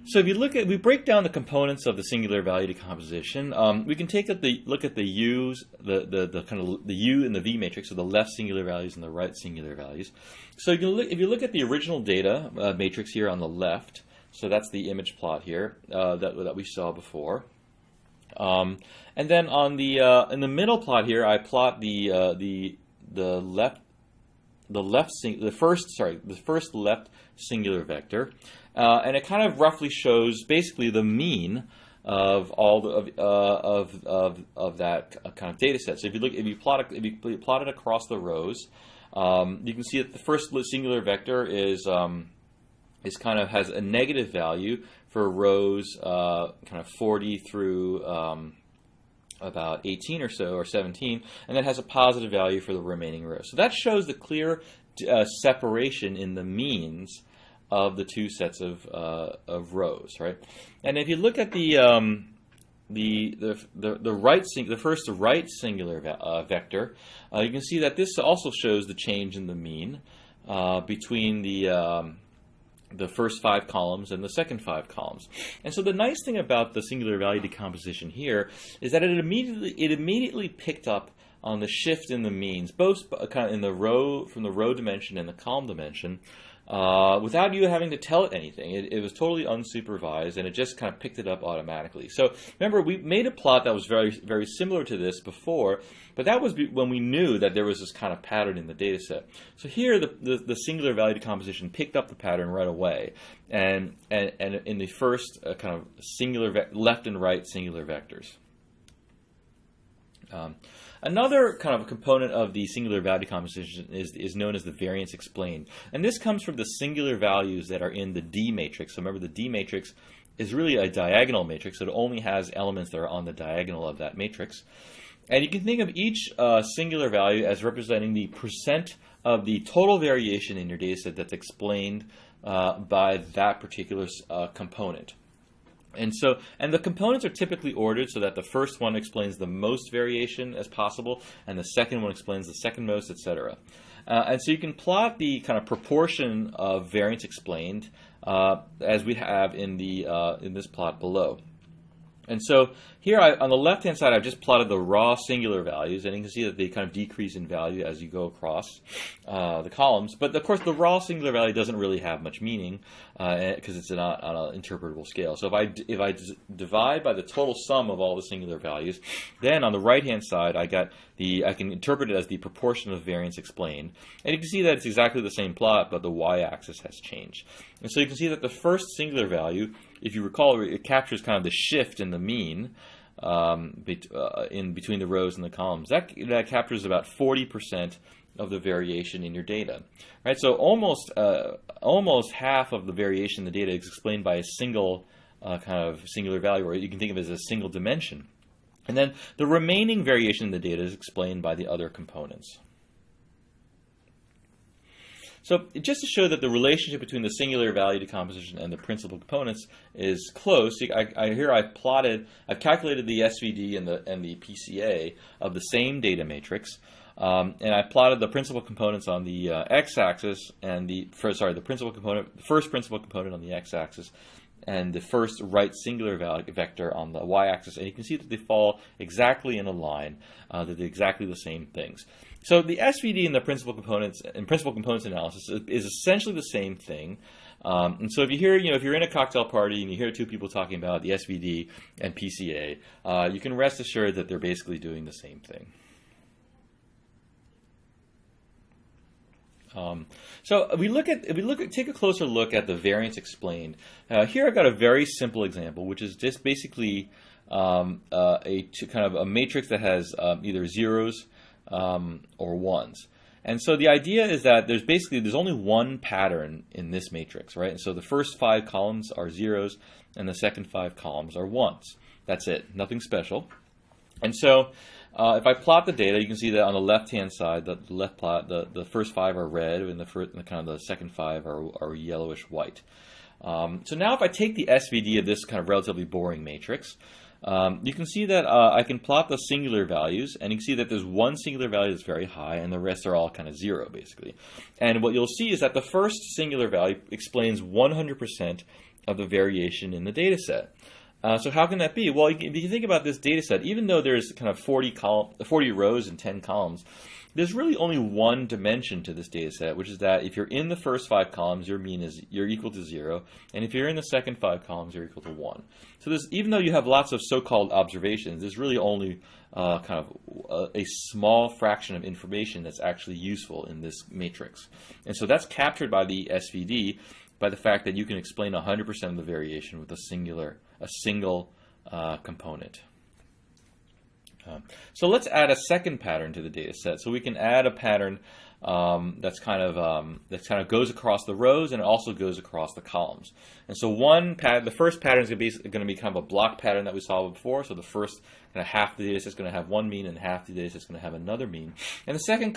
So if you we break down the components of the singular value decomposition. We can look at the U's, the kind of the U and the V matrix, so the left singular values and the right singular values. So you can if you look at the original data matrix here on the left, so that's the image plot here that we saw before. And then on the in the middle plot here, I plot the first left singular vector, and it kind of roughly shows basically the mean of all of that kind of data set. So if you plot it across the rows, you can see that the first singular vector has a negative value for rows kind of 40 through about 18 or so, or 17, and then has a positive value for the remaining rows. So that shows the clear separation in the means of the two sets of rows, right? And if you look at the first right singular vector, you can see that this also shows the change in the mean between the first 5 columns and the second 5 columns. And so the nice thing about the singular value decomposition here is that it immediately picked up on the shift in the means, both kind of in the row, from the row dimension and the column dimension, without you having to tell it anything. It was totally unsupervised, and it just kind of picked it up automatically. So remember, we made a plot that was very, very similar to this before, but that was when we knew that there was this kind of pattern in the data set. So here, the singular value decomposition picked up the pattern right away, and in the first kind of singular left and right singular vectors. Another kind of a component of the singular value decomposition is known as the variance explained. And this comes from the singular values that are in the D matrix. So remember, the D matrix is really a diagonal matrix. So it only has elements that are on the diagonal of that matrix. And you can think of each singular value as representing the percent of the total variation in your data set that's explained by that particular component. And the components are typically ordered so that the first one explains the most variation as possible, and the second one explains the second most, etc. And so you can plot the kind of proportion of variance explained as we have in this plot below. And so here on the left-hand side, I've just plotted the raw singular values, and you can see that they kind of decrease in value as you go across the columns. But of course, the raw singular value doesn't really have much meaning because it's not on an interpretable scale. So if I divide by the total sum of all the singular values, then on the right-hand side, I can interpret it as the proportion of variance explained. And you can see that it's exactly the same plot, but the y-axis has changed. And so you can see that the first singular value, if you recall, it captures kind of the shift in the mean in between the rows and the columns. That captures about 40% of the variation in your data, right? So almost half of the variation in the data is explained by a single kind of singular value, or you can think of it as a single dimension. And then the remaining variation in the data is explained by the other components. So just to show that the relationship between the singular value decomposition and the principal components is close, I've calculated the SVD and the PCA of the same data matrix, and I plotted the principal components on the x-axis and the first principal component on the x-axis, and the first right singular vector on the y-axis, and you can see that they fall exactly in a line. They're exactly the same things. So the SVD and the principal components analysis is essentially the same thing. And so if you hear, if you're in a cocktail party and you hear two people talking about the SVD and PCA, you can rest assured that they're basically doing the same thing. So take a closer look at the variance explained. Here I've got a very simple example, which is just basically kind of a matrix that has either zeros or ones. And so the idea is that there's only one pattern in this matrix, right? And so the first 5 columns are zeros, and the second 5 columns are ones. That's it, nothing special. And so if I plot the data, you can see that on the left-hand side, the left plot, the first 5 are red, and the second 5 are yellowish white. So now if I take the SVD of this kind of relatively boring matrix, you can see that I can plot the singular values, and you can see that there's one singular value that's very high, and the rest are all kind of zero, basically. And what you'll see is that the first singular value explains 100% of the variation in the data set. So how can that be? Well, if you think about this data set, even though there's kind of 40 rows and 10 columns, there's really only one dimension to this data set, which is that if you're in the first 5 columns, your mean is you're equal to 0, and if you're in the second 5 columns, you're equal to 1. So there's, even though you have lots of so-called observations, there's really only kind of a small fraction of information that's actually useful in this matrix. And so that's captured by the SVD by the fact that you can explain 100% of the variation with a single component. So let's add a second pattern to the data set. So we can add a pattern that kind of goes across the rows, and it also goes across the columns. And so the first pattern is going to be kind of a block pattern that we saw before. So the first kind of half the data set is going to have one mean, and half the data set is going to have another mean. And the second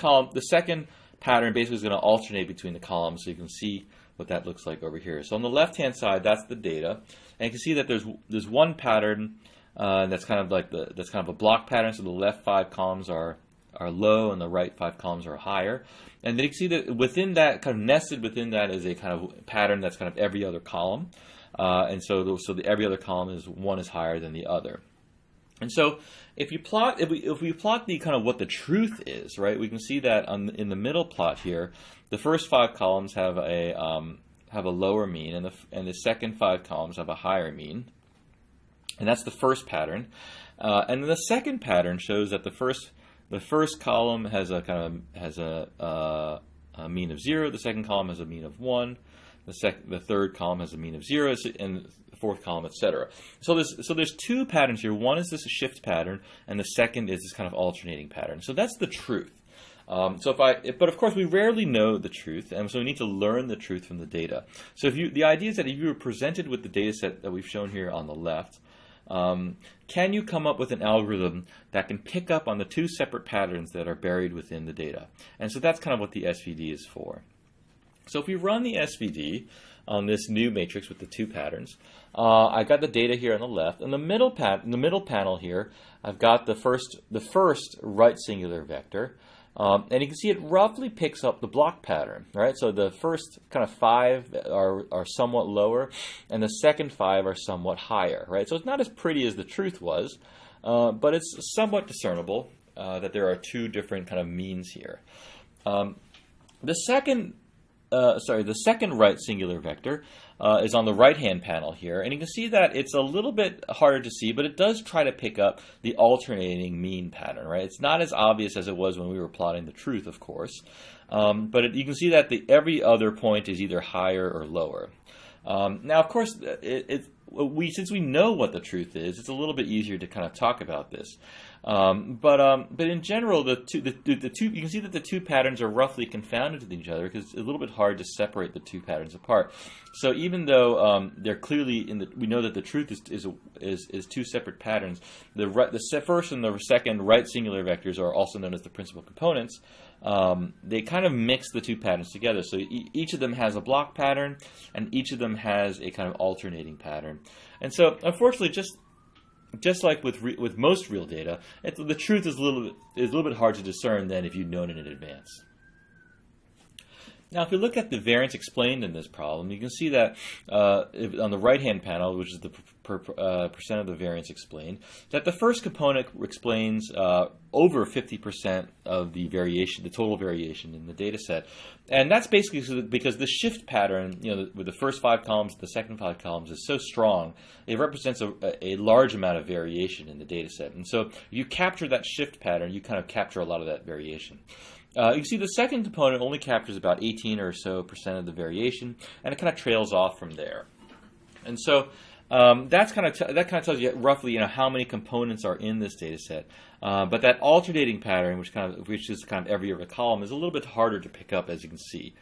pattern basically is going to alternate between the columns. So you can see what that looks like over here. So on the left-hand side, that's the data, and you can see that there's one pattern that's kind of a block pattern. So the left 5 columns are low, and the right 5 columns are higher. And then you can see that within that, kind of nested within that, is a kind of pattern that's kind of every other column. And so every other column one is higher than the other. And so if we plot the kind of what the truth is, right, we can see that in the middle plot here, the first 5 columns have a lower mean, and the second 5 columns have a higher mean. And that's the first pattern. And then the second pattern shows that the first column has a mean of 0. The second column has a mean of 1. The third column has a mean of 0, and the fourth column, etc. So there's 2 patterns here. One is this shift pattern, and the second is this kind of alternating pattern. So that's the truth. But of course we rarely know the truth, and so we need to learn the truth from the data. So the idea is that if you were presented with the data set that we've shown here on the left, can you come up with an algorithm that can pick up on the 2 separate patterns that are buried within the data? And so that's kind of what the SVD is for. So if we run the SVD on this new matrix with the 2 patterns, I got the data here on the left. In the middle panel here, I've got the first right singular vector. And you can see it roughly picks up the block pattern, right? So the first kind of 5 are somewhat lower, and the second 5 are somewhat higher, right? So it's not as pretty as the truth was, but it's somewhat discernible that there are 2 different kind of means here. The second right singular vector is on the right-hand panel here, and you can see that it's a little bit harder to see, but it does try to pick up the alternating mean pattern, right? It's not as obvious as it was when we were plotting the truth, of course, but you can see that every other point is either higher or lower. Now, of course, since we know what the truth is, it's a little bit easier to kind of talk about this. But in general, the two you can see that the 2 patterns are roughly confounded with each other because it's a little bit hard to separate the 2 patterns apart. So even though they're clearly we know that the truth is 2 separate patterns. The first and the second right singular vectors are also known as the principal components. They kind of mix the 2 patterns together. So each of them has a block pattern, and each of them has a kind of alternating pattern. And so, unfortunately, just like with most real data, the truth is a little bit hard to discern than if you'd known it in advance. Now, if you look at the variance explained in this problem, you can see that on the right-hand panel, which is the percent of the variance explained, that the first component explains over 50% of the variation, the total variation in the data set. And that's basically because the shift pattern, with the first 5 columns, the second 5 columns, is so strong, it represents a large amount of variation in the data set. And so if you capture that shift pattern, you kind of capture a lot of that variation. You can see the second component only captures about 18 or so % of the variation, and it kind of trails off from there. And so that kind of tells you roughly how many components are in this data set. But that alternating pattern, which is kind of every other column, is a little bit harder to pick up, as you can see.